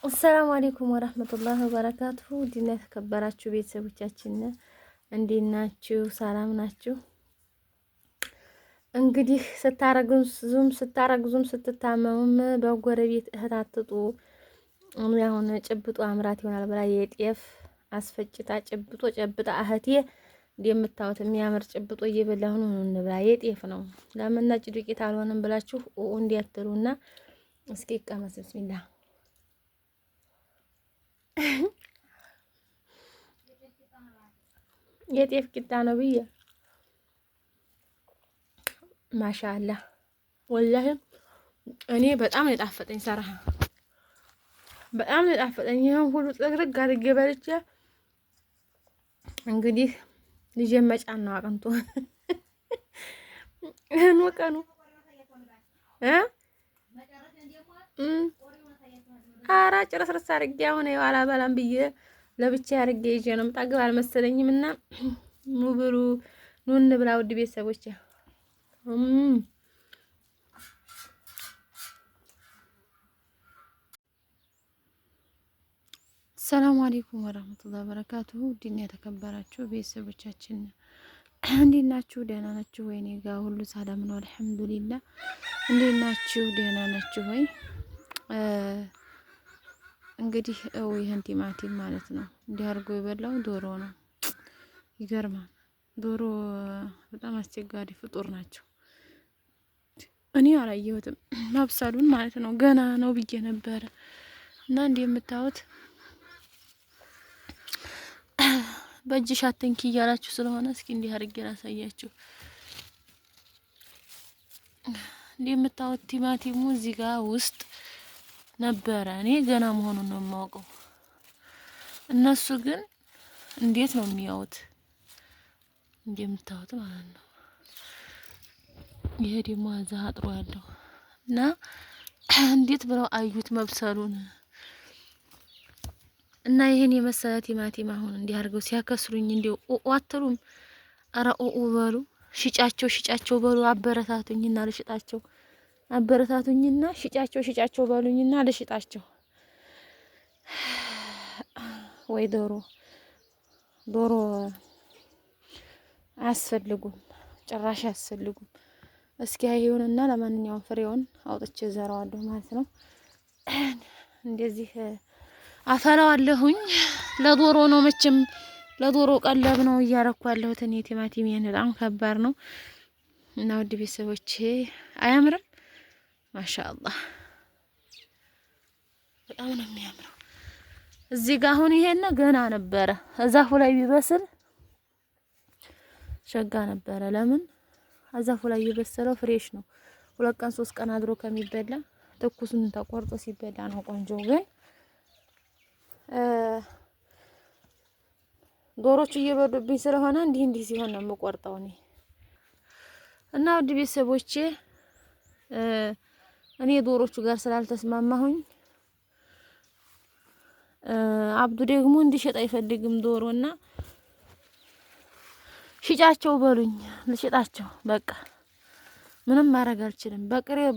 አሰላሙ አለይኩም ወራህመቱላሂ ወበረካቱሁ። ዲና የተከበራችሁ ቤተሰቦቻችን እንዴት ናችሁ? ሰላም ናችሁ? እንግዲህ ስታረግዙም ስትታመሙም በጎረቤት እህት አትጡ። አሁን ጭብጦ አምራት ይሆናል ብላ የጤፍ አስፈጭታ ጭብጦ ጨብጣ እህቴ እንደምታዩት የሚያምር ጭብጦ እየበላሁ ነው እንብላ። የጤፍ ነው ለምን ነጭ ዱቄት አልሆነም ብላችሁ እንዲያትሉና እስኪ ቀመስ ቢስሚላህ የጤፍ ቂጣ ነው ብዬ ማሻአላህ ወላሂ እኔ በጣም ነው የጣፈጠኝ። ሰራህ በጣም ነው የጣፈጠኝ። ይሄን ሁሉ ጥርግ አድርጌ በልቼ እንግዲህ ልጄ መጫን ነው አቅንቶ ቀኑ ኧረ ጭርስርስ አድርጌ አሁን የዋላ በላም ብዬ ለብቻ አድርጌ ይዤ ነው የምጣግብ አልመሰለኝም። እና ኑ ብሉ ኑ እንብላ ውድ ቤተሰቦቼ። ሰላም አለይኩም ወራህመቱላሂ ወበረካቱሁ። ዲና የተከበራችሁ ቤተሰቦቻችን እንዴት ናችሁ? ደህና ናችሁ ወይ? እኔ ጋር ሁሉ ሰላም ነው አልሐምዱሊላህ። እንዴት ናችሁ? ደህና ናችሁ ወይ? እንግዲህ ይሄን ቲማቲም ማለት ነው እንዲህ አድርጎ የበላው ዶሮ ነው። ይገርማል። ዶሮ በጣም አስቸጋሪ ፍጡር ናቸው። እኔ አላየሁትም ማብሰሉን ማለት ነው። ገና ነው ብዬ ነበረ እና እንዲህ የምታዩት በእጅሽ አትንኪ እያላችሁ ስለሆነ እስኪ እንዲህ አድርጌ ላሳያችሁ። እንዲህ የምታዩት ቲማቲሙ እዚህ ጋር ውስጥ ነበረ። እኔ ገና መሆኑን ነው የማውቀው። እነሱ ግን እንዴት ነው የሚያዩት? እንዲህ የምታዩት ማለት ነው። ይሄ ደግሞ እዛ አጥሮ ያለው እና እንዴት ብለው አዩት መብሰሉን። እና ይሄን የመሰለ ቲማቲም አሁን እንዲህ አድርገው ሲያከስሩኝ እንዲው አትሉም? ኧረ በሉ ሽጫቸው በሉ አበረታቱኝና ልሽጣቸው፣ አበረታቱኝና ሽጫቸው በሉኝና ልሽጣቸው። ወይ ዶሮ አያስፈልጉም፣ ጭራሽ አያስፈልጉም። እስኪ አይሁንና ለማንኛውም ፍሬውን አውጥቼ ዘራዋለሁ ማለት ነው። እንደዚህ አፈላዋለሁኝ። ለዶሮ ነው መቼም ለዶሮ ቀለብ ነው እያረኩ ያለሁት እኔ። ቲማቲም በጣም ከባድ ነው እና ውድ ቤተሰቦቼ አያምርም? ማሻአላህ በጣም ነው የሚያምረው። እዚህ ጋር አሁን ይሄን ገና ነበረ እዛፉ ላይ ቢበስል ሸጋ ነበረ። ለምን እዛፉ ላይ የበሰለው ፍሬሽ ነው። 2 ቀን 3 ቀን አድሮ ከሚበላ ትኩሱን ተቆርጦ ሲበላ ነው ቆንጆ። ግን ዶሮቹ እየበሉብኝ ስለሆነ እንዲህ ሲሆን ነው የምቆርጠው እኔ። እና ውድ ቤተሰቦቼ እኔ ዶሮቹ ጋር ስላልተስማማሁኝ አብዱ ደግሞ እንዲሸጥ አይፈልግም ዶሮና ሽጫቸው በሉኝ ልሽጣቸው። በቃ ምንም ማድረግ አልችልም።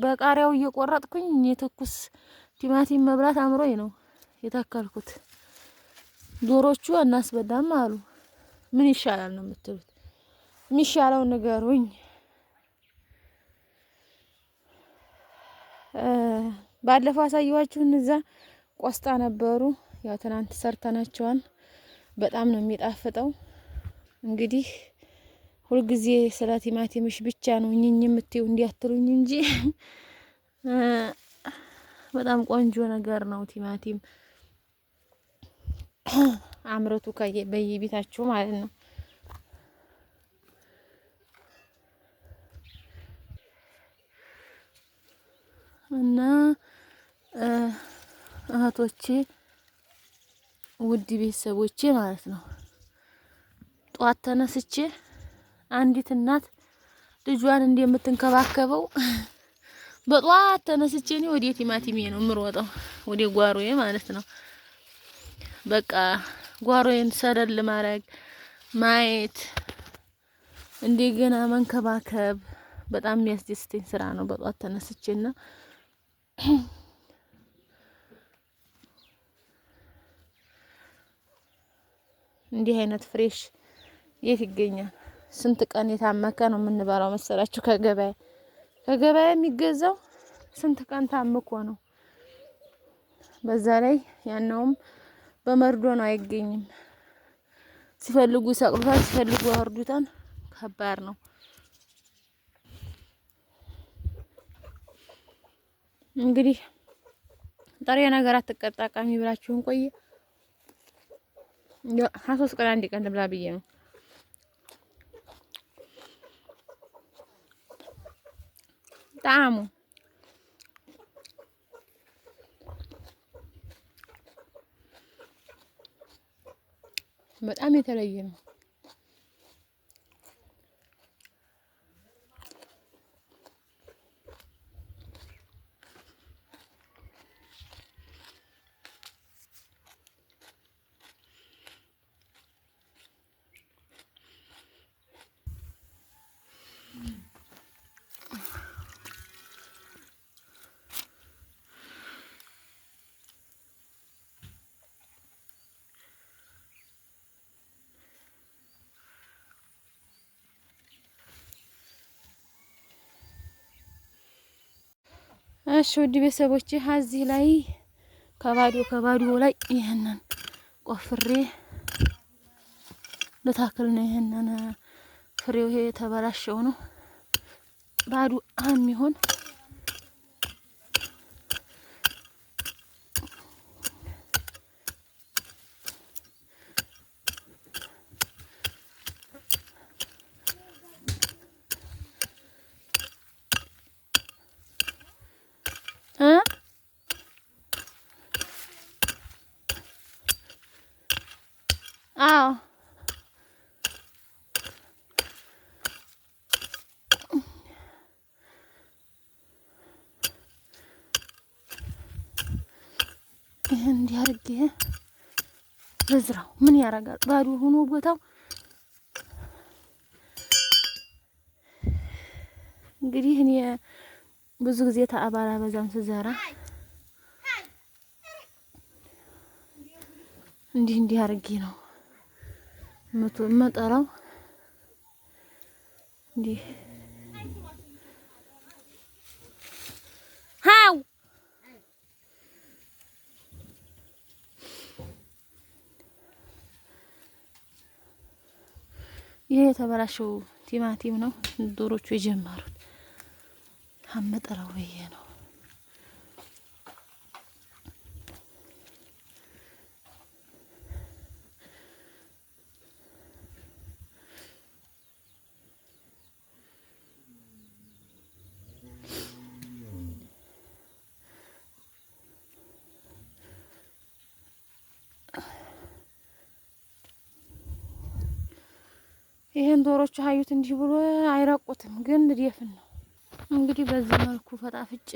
በቃሪያው እየቆረጥኩኝ የትኩስ ቲማቲም መብላት አምሮኝ ነው የተከልኩት። ዶሮቹ እናስበላም አሉ። ምን ይሻላል ነው የምትሉት? የሚሻለው ንገሩኝ። ባለፈው አሳየኋችሁ እነዛ ቆስጣ ነበሩ። ያው ትናንት ሰርተናቸዋል። በጣም ነው የሚጣፍጠው። እንግዲህ ሁልጊዜ ስለ ቲማቲምሽ ብቻ ነው እኝኝ የምትይው እንዲያትሉኝ እንጂ በጣም ቆንጆ ነገር ነው ቲማቲም። አምርቱ በየቤታችሁ ማለት ነው። እና እህቶቼ ውድ ቤተሰቦቼ ማለት ነው ጧት ተነስቼ አንዲት እናት ልጇን እንደምትንከባከበው በጧት ተነስቼ እኔ ወደ ቲማቲሜ ነው የምሮጠው፣ ወደ ጓሮዬ ማለት ነው። በቃ ጓሮዬን ሰደል ማድረግ ማየት እንደገና መንከባከብ በጣም የሚያስደስተኝ ስራ ነው። በጧት ተነስቼና እንዲህ አይነት ፍሬሽ የት ይገኛል? ስንት ቀን የታመከ ነው የምንበላው መሰላችሁ? ከገበያ የሚገዛው ስንት ቀን ታምኮ ነው። በዛ ላይ ያነውም በመርዶ ነው፣ አይገኝም። ሲፈልጉ ይሰቅሉታል፣ ሲፈልጉ ያወርዱታል። ከባድ ነው። እንግዲህ ጥሬ ነገር አትጠቃሚ ብላችሁን ቆየ 23 ቀን አንድ ቀን ብላ ብዬ ነው። ጣዕሙ በጣም የተለየ ነው። እሺ ውድ ቤተሰቦቼ እዚህ ላይ ከባዶ ላይ ይሄንን ቆፍሬ ለታክል ነው። ይሄንን ፍሬው ይሄ ተበላሸው ነው ባዶ የሚሆን አዎ ይሄን እንዲህ አድርጌ በዝራው ምን ያደርጋል? ባዶ ሆኖ ቦታው እንግዲህ እኔ ብዙ ጊዜ ተአባላ በዛም ስዘራ እንዲህ አድርጌ ነው መጠራው እንዲህ ሃው ይሄ የተበላሸው ቲማቲም ነው ዶሮቹ የጀመሩት አመጠራው ብዬ ነው። ይሄን ዶሮቹ ሀዩት እንዲህ ብሎ አይረቁትም፣ ግን ልደፍን ነው እንግዲህ በዚህ መልኩ ፈጣፍጬ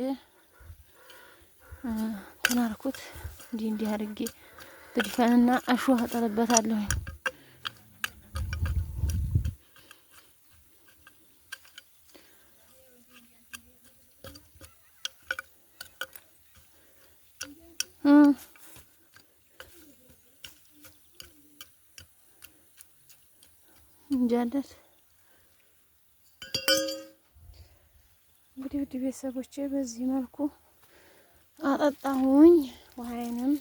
ተናርኩት። እንዲህ አድርጌ ልድፈንና አሾህ አጠለበታለሁ። እንጃለት እንግዲህ ውድ ቤተሰቦቼ በዚህ መልኩ አጠጣሁኝ ውሃዬንም።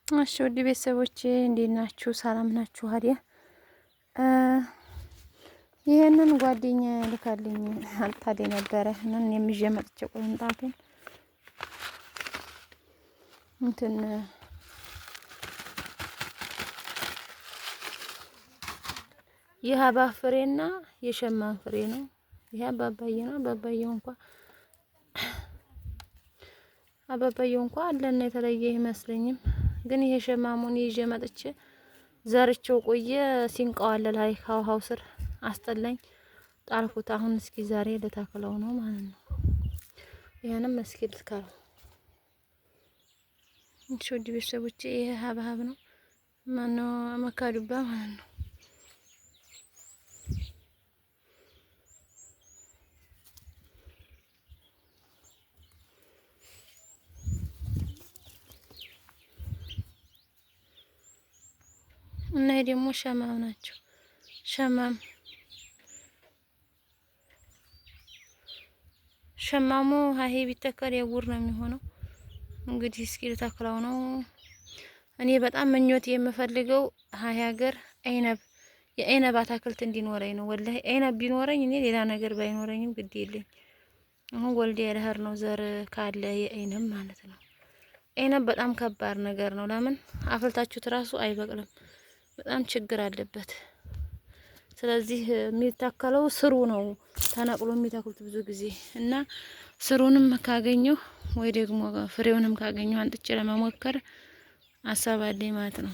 እሺ ውድ ቤተሰቦቼ እንዴት ናችሁ? ሰላም ናችሁ? ታዲያ ይሄንን ጓደኛ ልካልኝ አልታደ ነበረ ነን የሚዤ መጥቼ ቆንጣቱን እንትን የሀባብ ፍሬና የሸማን ፍሬ ነው። ይሄ አባባዬ ነው። አባባዬው እንኳን አለና የተለየ አይመስለኝም። ግን ይሄ ሸማሙን ይዤ መጥቼ ዘርቼው ቆየ ሲንቀዋለል ሀይ ከውሃው ስር አስጠላኝ ጣልኩት። አሁን እስኪ ዛሬ ልተክለው ነው ማለት ነው። ይሄንም እስኪ ልትከለው እንቺ ወዲ ቤተሰቦቼ ይሄ ሀብሀብ ነው ማነው መካዱባ ማለት ነው። እና ይሄ ደግሞ ሸማም ናቸው። ሸማሙ ሀሄ ቢተከል የጉር ነው የሚሆነው። እንግዲህ እስኪ ልተክለው ነው። እኔ በጣም ምኞት የምፈልገው ሀገር የአይነብ አታክልት እንዲኖረኝ ነው። ወላሂ አይነብ ቢኖረኝ እኔ ሌላ ነገር ባይኖረኝም ግድ የለኝ። አሁን ወልዴ ያለህር ነው ዘር ካለ የአይነብ ማለት ነው። አይነብ በጣም ከባድ ነገር ነው። ለምን አፍልታችሁት ራሱ አይበቅልም። በጣም ችግር አለበት። ስለዚህ የሚተከለው ስሩ ነው ተነቅሎ የሚተክሉት ብዙ ጊዜ እና ስሩንም ካገኘው ወይ ደግሞ ፍሬውንም ካገኘው አንጥቼ ለመሞከር አሳብ አለኝ ማለት ነው።